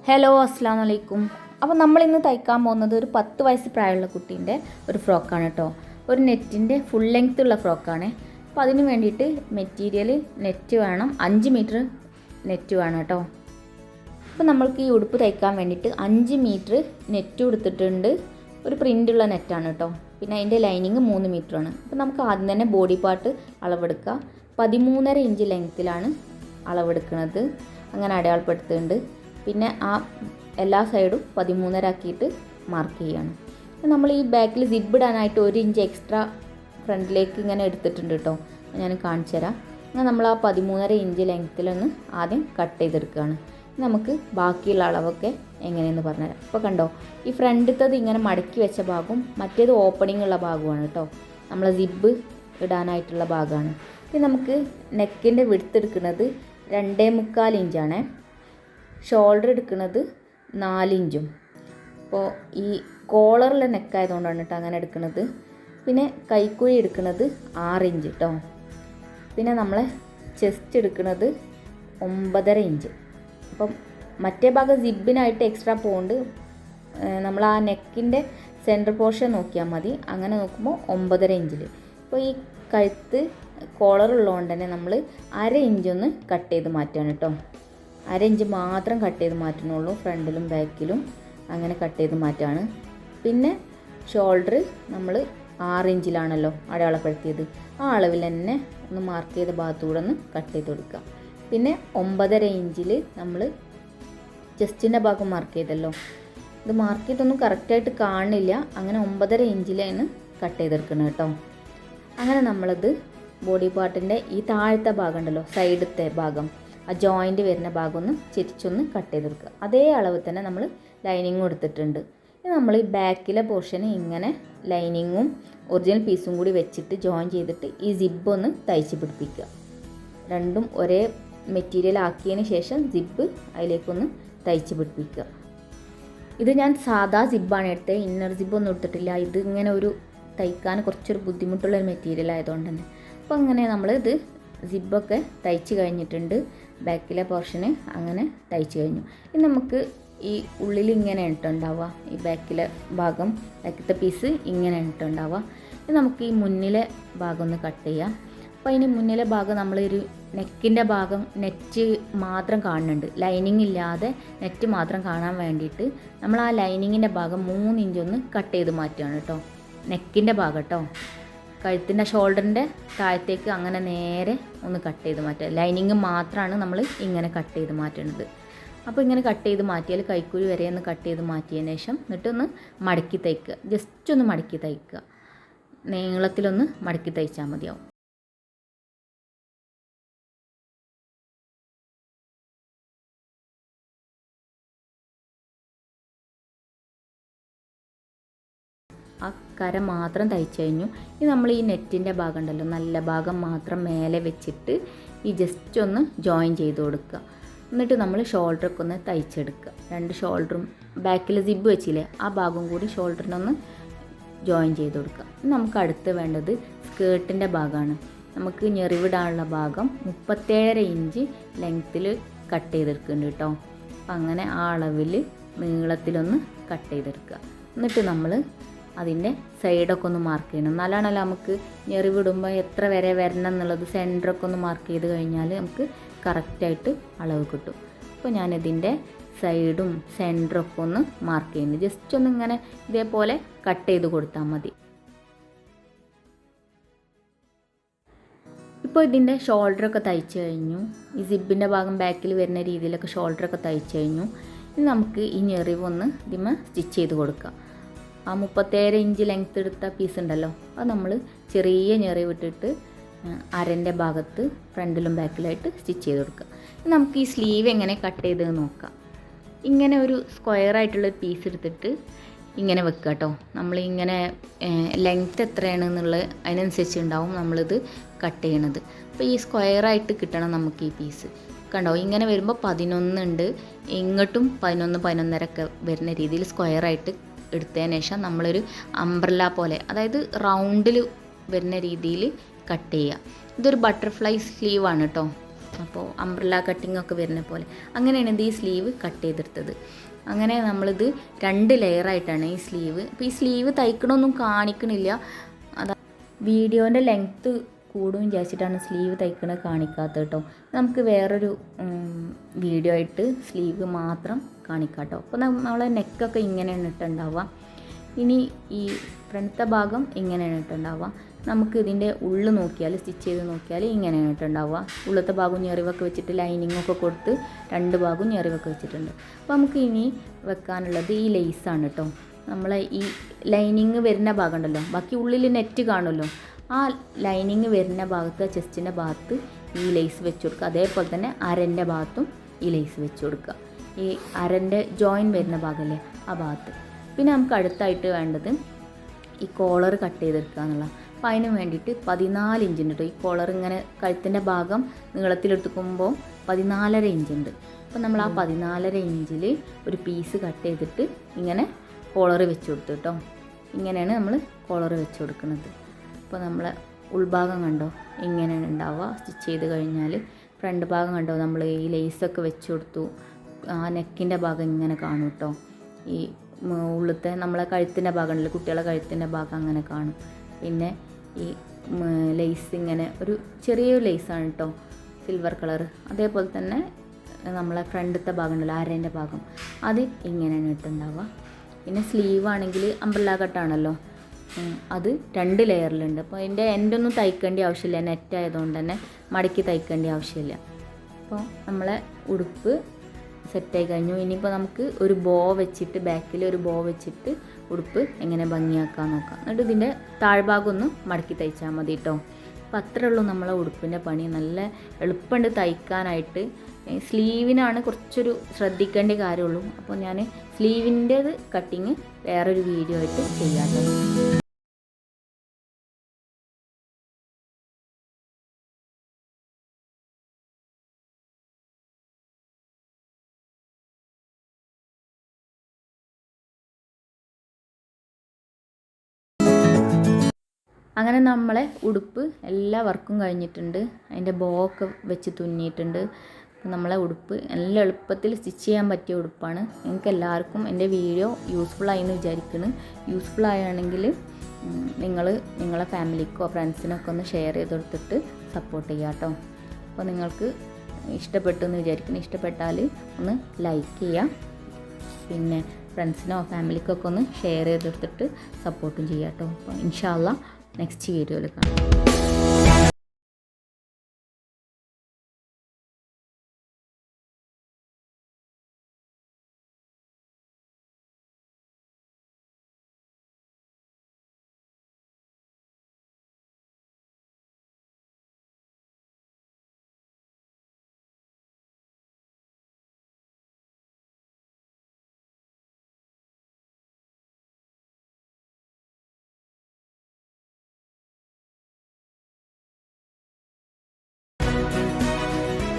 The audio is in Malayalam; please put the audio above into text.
ഹലോ അസ്സാം വലൈക്കും. അപ്പോൾ നമ്മളിന്ന് തയ്ക്കാൻ പോകുന്നത് ഒരു 10 വയസ്സ് പ്രായമുള്ള കുട്ടീൻ്റെ ഒരു ഫ്രോക്കാണ് കേട്ടോ. ഒരു നെറ്റിൻ്റെ ഫുൾ ലെങ്ത് ഉള്ള ഫ്രോക്കാണ്. അപ്പോൾ അതിന് വേണ്ടിയിട്ട് മെറ്റീരിയൽ നെറ്റ് വേണം, 5 മീറ്റർ നെറ്റ് വേണം കേട്ടോ. അപ്പോൾ നമ്മൾക്ക് ഈ ഉടുപ്പ് തയ്ക്കാൻ വേണ്ടിയിട്ട് 5 മീറ്റർ നെറ്റ് കൊടുത്തിട്ടുണ്ട്. ഒരു പ്രിൻ്റുള്ള നെറ്റാണ് കേട്ടോ. പിന്നെ അതിൻ്റെ ലൈനിങ് 3 മീറ്ററാണ്. അപ്പോൾ നമുക്ക് ആദ്യം തന്നെ ബോഡി പാർട്ട് അളവെടുക്കുക. 13.5 ഇഞ്ച് ലെങ്ത്തിലാണ് അളവെടുക്കുന്നത്, അങ്ങനെ അടയാളപ്പെടുത്തുന്നുണ്ട്. പിന്നെ ആ എല്ലാ സൈഡും 13.5 ആക്കിയിട്ട് മാർക്ക് ചെയ്യണം. നമ്മൾ ഈ ബാക്കിൽ സിബ് ഇടാനായിട്ട് 1 ഇഞ്ച് എക്സ്ട്രാ ഫ്രണ്ടിലേക്ക് ഇങ്ങനെ എടുത്തിട്ടുണ്ട് കേട്ടോ. ഞാൻ കാണിച്ചു തരാം. എന്നാൽ നമ്മൾ ആ 13.5 ഇഞ്ച് ലെങ്ത്തിലൊന്ന് ആദ്യം കട്ട് ചെയ്തെടുക്കുകയാണ്. നമുക്ക് ബാക്കിയുള്ള അളവൊക്കെ എങ്ങനെയെന്ന് പറഞ്ഞുതരാം. അപ്പോൾ കണ്ടോ, ഈ ഫ്രണ്ടിലത്തത് ഇങ്ങനെ മടക്കി വെച്ച ഭാഗവും മറ്റേത് ഓപ്പണിംഗ് ഉള്ള ഭാഗമാണ് കേട്ടോ. നമ്മൾ സിബ് ഇടാനായിട്ടുള്ള ഭാഗമാണ്. ഇത് നമുക്ക് നെക്കിൻ്റെ വിഡ്ത്ത് എടുക്കുന്നത് 2.25 ഇഞ്ചാണ്. ഷോൾഡർ എടുക്കുന്നത് 4 ഇഞ്ചും. അപ്പോൾ ഈ കോളറുള്ള നെക്കായതുകൊണ്ടാണ് കേട്ടോ അങ്ങനെ എടുക്കുന്നത്. പിന്നെ കൈക്കുഴി എടുക്കുന്നത് 6 ഇഞ്ച് കേട്ടോ. പിന്നെ നമ്മളെ ചെസ്റ്റ് എടുക്കുന്നത് 9.5 ഇഞ്ച്. അപ്പം മറ്റേ ഭാഗം സിബിനായിട്ട് എക്സ്ട്രാ പോകുന്നുണ്ട്. നമ്മൾ ആ നെക്കിൻ്റെ സെൻറ്റർ പോർഷൻ നോക്കിയാൽ മതി. അങ്ങനെ നോക്കുമ്പോൾ 9.5 ഇഞ്ചിൽ. അപ്പോൾ ഈ കഴുത്ത് കോളറുള്ളതുകൊണ്ട് തന്നെ നമ്മൾ 1/2 ഇഞ്ചൊന്ന് കട്ട് ചെയ്ത് മാറ്റുകയാണ് കേട്ടോ. 1/2 ഇഞ്ച് മാത്രം കട്ട് ചെയ്ത് മാറ്റുന്നുള്ളൂ, ഫ്രണ്ടിലും ബാക്കിലും അങ്ങനെ കട്ട് ചെയ്ത് മാറ്റാണ്. പിന്നെ ഷോൾഡർ നമ്മൾ 6 ഇഞ്ചിലാണല്ലോ അടയാളപ്പെടുത്തിയത്, ആ അളവിൽ തന്നെ ഒന്ന് മാർക്ക് ചെയ്ത ഭാഗത്തൂടെ ഒന്ന് കട്ട് ചെയ്ത് കൊടുക്കുക. പിന്നെ 9.5 ഇഞ്ചിൽ നമ്മൾ ചെസ്റ്റിൻ്റെ ഭാഗം മാർക്ക് ചെയ്തല്ലോ, ഇത് മാർക്ക് ചെയ്തൊന്നും കറക്റ്റായിട്ട് കാണില്ല. അങ്ങനെ 9.5 ഇഞ്ചിലാണ് കട്ട് ചെയ്തെടുക്കുന്നത് കേട്ടോ. അങ്ങനെ നമ്മളത് ബോഡി പാർട്ടിൻ്റെ ഈ താഴത്തെ ഭാഗം ഉണ്ടല്ലോ, സൈഡത്തെ ഭാഗം, ആ ജോയിൻറ്റ് വരുന്ന ഭാഗം ഒന്ന് ചിരിച്ചൊന്ന് കട്ട് ചെയ്തെടുക്കുക. അതേ അളവ് തന്നെ നമ്മൾ ലൈനിങ്ങും എടുത്തിട്ടുണ്ട്. ഇനി നമ്മൾ ഈ ബാക്കിലെ പോർഷന് ഇങ്ങനെ ലൈനിങ്ങും ഒറിജിനൽ പീസും കൂടി വെച്ചിട്ട് ജോയിൻ ചെയ്തിട്ട് ഈ സിബ് ഒന്ന് തയ്ച്ച് പിടിപ്പിക്കുക. രണ്ടും ഒരേ മെറ്റീരിയൽ ആക്കിയതിന് ശേഷം സിബ് അതിലേക്കൊന്ന് തയ്ച്ച് പിടിപ്പിക്കുക. ഇത് ഞാൻ സാധാ സിബാണ് എടുത്തത്, ഇന്നർ സിബൊന്നും എടുത്തിട്ടില്ല. ഇത് ഇങ്ങനെ ഒരു തയ്ക്കാൻ കുറച്ചൊരു ബുദ്ധിമുട്ടുള്ളൊരു മെറ്റീരിയൽ ആയതുകൊണ്ട് തന്നെ. അപ്പോൾ അങ്ങനെ നമ്മൾ ഇത് സിബൊക്കെ തയ്ച്ച് കഴിഞ്ഞിട്ടുണ്ട്. ബാക്കിലെ പോർഷന് അങ്ങനെ തയ്ച്ച് കഴിഞ്ഞു. ഇനി നമുക്ക് ഈ ഉള്ളിൽ ഇങ്ങനെ ഇട്ടുണ്ടാവുക, ഈ ബാക്കിലെ ഭാഗം, ബാക്കിലത്തെ പീസ് ഇങ്ങനെ ഇട്ടുണ്ടാവുക. ഇനി നമുക്ക് ഈ മുന്നിലെ ഭാഗം ഒന്ന് കട്ട് ചെയ്യാം. അപ്പോൾ അതിന് മുന്നിലെ ഭാഗം നമ്മളൊരു നെക്കിൻ്റെ ഭാഗം നെറ്റ് മാത്രം കാണുന്നുണ്ട്, ലൈനിങ് ഇല്ലാതെ നെറ്റ് മാത്രം കാണാൻ വേണ്ടിയിട്ട് നമ്മൾ ആ ലൈനിങ്ങിൻ്റെ ഭാഗം 3 ഇഞ്ചൊന്ന് കട്ട് ചെയ്ത് മാറ്റുകയാണ് കേട്ടോ. നെക്കിൻ്റെ ഭാഗം കേട്ടോ, കഴുത്തിൻ്റെ ഷോൾഡറിൻ്റെ താഴത്തേക്ക് അങ്ങനെ നേരെ ഒന്ന് കട്ട് ചെയ്ത് മാറ്റുക. ലൈനിങ് മാത്രമാണ് നമ്മൾ ഇങ്ങനെ കട്ട് ചെയ്ത് മാറ്റുന്നത്. അപ്പോൾ ഇങ്ങനെ കട്ട് ചെയ്ത് മാറ്റിയാൽ കൈക്കുഴി വരെ ഒന്ന് കട്ട് ചെയ്ത് മാറ്റിയതിന് ശേഷം എന്നിട്ടൊന്ന് മടക്കി തയ്ക്കുക. ജസ്റ്റ് ഒന്ന് മടക്കി തയ്ക്കുക, നീളത്തിലൊന്ന് മടക്കി തയ്ച്ചാൽ മതിയാവും. ആ കര മാത്രം തയ്ച്ച് കഴിഞ്ഞു. ഇനി നമ്മൾ ഈ നെറ്റിൻ്റെ ഭാഗം ഉണ്ടല്ലോ, നല്ല ഭാഗം മാത്രം മേലെ വെച്ചിട്ട് ഈ ജസ്റ്റ് ഒന്ന് ജോയിൻ ചെയ്ത് കൊടുക്കുക. എന്നിട്ട് നമ്മൾ ഷോൾഡറൊക്കെ ഒന്ന് തയ്ച്ചെടുക്കുക. 2 ഷോൾഡറും ബാക്കിൽ സിബ് വെച്ചില്ലേ, ആ ഭാഗം കൂടി ഷോൾഡറിനൊന്ന് ജോയിൻ ചെയ്ത് കൊടുക്കുക. നമുക്ക് അടുത്ത് വേണ്ടത് സ്കേർട്ടിൻ്റെ ഭാഗമാണ്. നമുക്ക് ഞെറിവിടാനുള്ള ഭാഗം 37.5 ഇഞ്ച് ലെങ്ത്തിൽ കട്ട് ചെയ്തെടുക്കുന്നുണ്ട് കേട്ടോ. അപ്പം അങ്ങനെ ആ അളവിൽ നീളത്തിലൊന്ന് കട്ട് ചെയ്തെടുക്കുക. എന്നിട്ട് നമ്മൾ അതിൻ്റെ സൈഡൊക്കെ ഒന്ന് മാർക്ക് ചെയ്യണം. എന്നാലാണല്ലോ നമുക്ക് ഞെറിവിടുമ്പോൾ എത്ര വരെ വരണം എന്നുള്ളത് സെൻറ്ററൊക്കെ ഒന്ന് മാർക്ക് ചെയ്ത് കഴിഞ്ഞാൽ നമുക്ക് കറക്റ്റായിട്ട് അളവ് കിട്ടും. അപ്പോൾ ഞാനിതിൻ്റെ സൈഡും സെൻറ്ററൊക്കെ ഒന്ന് മാർക്ക് ചെയ്യുന്നു. ജസ്റ്റ് ഒന്ന് ഇങ്ങനെ ഇതേപോലെ കട്ട് ചെയ്ത് കൊടുത്താൽ മതി. ഇപ്പോൾ ഇതിൻ്റെ ഷോൾഡറൊക്കെ തയ്ച്ച് കഴിഞ്ഞു. ഈ സിബിൻ്റെ ഭാഗം ബാക്കിൽ വരുന്ന രീതിയിലൊക്കെ ഷോൾഡറൊക്കെ തയ്ച്ച് കഴിഞ്ഞു. ഇനി നമുക്ക് ഈ ഞെറിവൊന്ന് ഇതിന്മേൽ സ്റ്റിച്ച് ചെയ്ത് കൊടുക്കാം. ആ 37 ഇഞ്ച് ലെങ്ത്ത് എടുത്ത പീസ് ഉണ്ടല്ലോ, അത് നമ്മൾ ചെറിയ ഞെറിവിട്ടിട്ട് അരൻ്റെ ഭാഗത്ത് ഫ്രണ്ടിലും ബാക്കിലായിട്ട് സ്റ്റിച്ച് ചെയ്ത് കൊടുക്കുക. നമുക്ക് ഈ സ്ലീവ് എങ്ങനെ കട്ട് ചെയ്ത് നോക്കാം. ഇങ്ങനെ ഒരു സ്ക്വയറായിട്ടുള്ളൊരു പീസ് എടുത്തിട്ട് ഇങ്ങനെ വെക്കുക കേട്ടോ. നമ്മളിങ്ങനെ ലെങ്ത്ത് എത്രയാണെന്നുള്ളത് അതിനനുസരിച്ച് ഉണ്ടാവും നമ്മളിത് കട്ട് ചെയ്യണത്. അപ്പോൾ ഈ സ്ക്വയറായിട്ട് കിട്ടണം നമുക്ക് ഈ പീസ്. കണ്ടോ, ഇങ്ങനെ വരുമ്പോൾ 11 ഉണ്ട്, ഇങ്ങോട്ടും 11, 11.5 വരുന്ന രീതിയിൽ സ്ക്വയറായിട്ട് എടുത്തതിന് ശേഷം നമ്മളൊരു അംബ്രല്ല പോലെ, അതായത് റൗണ്ടിൽ വരുന്ന രീതിയിൽ കട്ട് ചെയ്യുക. ഇതൊരു ബട്ടർഫ്ലൈ സ്ലീവാണ് കേട്ടോ. അപ്പോൾ അംബ്രല്ല കട്ടിങ്ങൊക്കെ വരുന്ന പോലെ അങ്ങനെയാണ് ഇത് ഈ സ്ലീവ് കട്ട് ചെയ്തെടുത്തത്. അങ്ങനെ നമ്മളിത് 2 ലെയറായിട്ടാണ് ഈ സ്ലീവ്. അപ്പോൾ ഈ സ്ലീവ് തയ്ക്കണമൊന്നും കാണിക്കണില്ല, അതാ വീഡിയോൻ്റെ ലെങ്ത്ത് കൂടും വിചാരിച്ചിട്ടാണ് സ്ലീവ് തയ്ക്കണത് കാണിക്കാത്തത് കേട്ടോ. നമുക്ക് വേറൊരു വീഡിയോ ആയിട്ട് സ്ലീവ് മാത്രം കാണിക്കാം കേട്ടോ. അപ്പോൾ നമ്മളെ നെക്കൊക്കെ ഇങ്ങനെയാണ് ഇട്ടുണ്ടാവുക. ഇനി ഈ ഫ്രണ്ടത്തെ ഭാഗം ഇങ്ങനെയാണ് ഇട്ടുണ്ടാവുക. നമുക്ക് ഇതിൻ്റെ ഉള്ളിൽ നോക്കിയാൽ, സ്റ്റിച്ച് ചെയ്ത് നോക്കിയാൽ ഇങ്ങനെയാണ് ഇട്ടുണ്ടാവുക. ഉള്ളത്തെ ഭാഗം ഞെറിവൊക്കെ വെച്ചിട്ട് ലൈനിങ്ങൊക്കെ കൊടുത്ത് 2 ഭാഗവും ഞെറിവൊക്കെ വെച്ചിട്ടുണ്ട്. അപ്പോൾ നമുക്ക് ഇനി വെക്കാനുള്ളത് ഈ ലേസാണ് കേട്ടോ. നമ്മളെ ഈ ലൈനിങ് വരുന്ന ഭാഗം ഉണ്ടല്ലോ, ബാക്കി ഉള്ളിൽ നെറ്റ് കാണുമല്ലോ, ആ ലൈനിങ് വരുന്ന ഭാഗത്ത്, ചെസ്റ്റിൻ്റെ ഭാഗത്ത് ഈ ലേസ് വെച്ച് കൊടുക്കുക. അതേപോലെ തന്നെ അരൻ്റെ ഭാഗത്തും ഈ ലേസ് വെച്ച് കൊടുക്കുക. ഈ അരൻ്റെ ജോയിൻ വരുന്ന ഭാഗമല്ലേ ആ ഭാഗത്ത്. പിന്നെ നമുക്ക് അടുത്തായിട്ട് വേണ്ടത് ഈ കോളർ കട്ട് ചെയ്തെടുക്കുക എന്നുള്ള. അപ്പോൾ അതിന് വേണ്ടിയിട്ട് 14 ഇഞ്ചുണ്ട് കേട്ടോ. ഈ കോളർ ഇങ്ങനെ കഴുത്തിൻ്റെ ഭാഗം നീളത്തിലെടുക്കുമ്പോൾ 14.5 ഇഞ്ചുണ്ട്. അപ്പോൾ നമ്മൾ ആ 14.5 ഇഞ്ചിൽ ഒരു പീസ് കട്ട് ചെയ്തിട്ട് ഇങ്ങനെ കോളർ വെച്ച് കൊടുത്തു കേട്ടോ. ഇങ്ങനെയാണ് നമ്മൾ കോളർ വെച്ച് കൊടുക്കുന്നത്. അപ്പോൾ നമ്മൾ ഉൾഭാഗം കണ്ടോ ഇങ്ങനെയാണ് ഉണ്ടാവുക. സ്റ്റിച്ച് ചെയ്ത് കഴിഞ്ഞാൽ ഫ്രണ്ട് ഭാഗം കണ്ടോ നമ്മൾ ഈ ലേസൊക്കെ വെച്ച് കൊടുത്തു. ആ നെക്കിൻ്റെ ഭാഗം ഇങ്ങനെ കാണും കേട്ടോ. ഈ ഉള്ളത്തെ നമ്മളെ കഴുത്തിൻ്റെ ഭാഗം ഉണ്ടല്ലോ, കുട്ടികളെ കഴുത്തിൻ്റെ ഭാഗം അങ്ങനെ കാണും. പിന്നെ ഈ ലേസ് ഇങ്ങനെ ഒരു ചെറിയൊരു ലേസാണ് കേട്ടോ, സിൽവർ കളർ. അതേപോലെ തന്നെ നമ്മളെ ഫ്രണ്ടത്തെ ഭാഗം ഉണ്ടല്ലോ, അരേൻ്റെ ഭാഗം, അത് ഇങ്ങനെയാണ് ഇട്ടുണ്ടാവുക. പിന്നെ സ്ലീവ് ആണെങ്കിൽ അംബ്രല്ല കട്ടാണല്ലോ, അത് 2 ലെയറിലുണ്ട്. അപ്പോൾ അതിൻ്റെ എൻഡൊന്നും തയ്ക്കേണ്ട ആവശ്യമില്ല, നെറ്റ് ആയതുകൊണ്ട് തന്നെ മടക്കി തയ്ക്കേണ്ട ആവശ്യമില്ല. അപ്പോൾ നമ്മളെ ഉടുപ്പ് സെറ്റായി കഴിഞ്ഞു. ഇനിയിപ്പോൾ നമുക്ക് ഒരു ബോ വെച്ചിട്ട്, ബാക്കിൽ ഒരു ബോ വെച്ചിട്ട് ഉടുപ്പ് എങ്ങനെ ഭംഗിയാക്കാൻ നോക്കാം. എന്നിട്ട് ഇതിൻ്റെ താഴ്ഭാഗം ഒന്ന് മടക്കി തയ്ച്ചാൽ മതി കേട്ടോ. അപ്പോൾ അത്രേ ഉള്ളൂ നമ്മളെ ഉടുപ്പിൻ്റെ പണി. നല്ല എളുപ്പമുണ്ട് തയ്ക്കാനായിട്ട്. സ്ലീവിനാണ് കുറച്ചൊരു ശ്രദ്ധിക്കേണ്ട കാര്യമുള്ളൂ. അപ്പോൾ ഞാൻ സ്ലീവിൻ്റേത് കട്ടിങ് വേറൊരു വീഡിയോ ആയിട്ട് ചെയ്യാറുണ്ട്. അങ്ങനെ നമ്മളെ ഉടുപ്പ് എല്ലാ വർക്കും കഴിഞ്ഞിട്ടുണ്ട്. അതിൻ്റെ ബോ ഒക്കെ വെച്ച് തുന്നിയിട്ടുണ്ട്. നമ്മളെ ഉടുപ്പ് നല്ല എളുപ്പത്തിൽ സ്റ്റിച്ച് ചെയ്യാൻ പറ്റിയ ഉടുപ്പാണ്. നിങ്ങൾക്ക് എല്ലാവർക്കും എൻ്റെ വീഡിയോ യൂസ്ഫുള്ളായി എന്ന് വിചാരിക്കുന്നു. യൂസ്ഫുൾ ആയാണെങ്കിൽ നിങ്ങൾ നിങ്ങളെ ഫാമിലിക്കോ ഫ്രണ്ട്സിനൊക്കെ ഒന്ന് ഷെയർ ചെയ്ത് കൊടുത്തിട്ട് സപ്പോർട്ട് ചെയ്യാം കേട്ടോ. അപ്പോൾ നിങ്ങൾക്ക് ഇഷ്ടപ്പെട്ടു എന്ന് വിചാരിക്കുന്നു. ഇഷ്ടപ്പെട്ടാൽ ഒന്ന് ലൈക്ക് ചെയ്യുക. പിന്നെ ഫ്രണ്ട്സിനോ ഫാമിലിക്കൊക്കെ ഒന്ന് ഷെയർ ചെയ്ത് കൊടുത്തിട്ട് സപ്പോർട്ടും ചെയ്യാം കേട്ടോ. അപ്പോൾ ഇൻഷാ അല്ലാഹ് നെക്സ്റ്റ് വീഡിയോയിൽ കാണാം.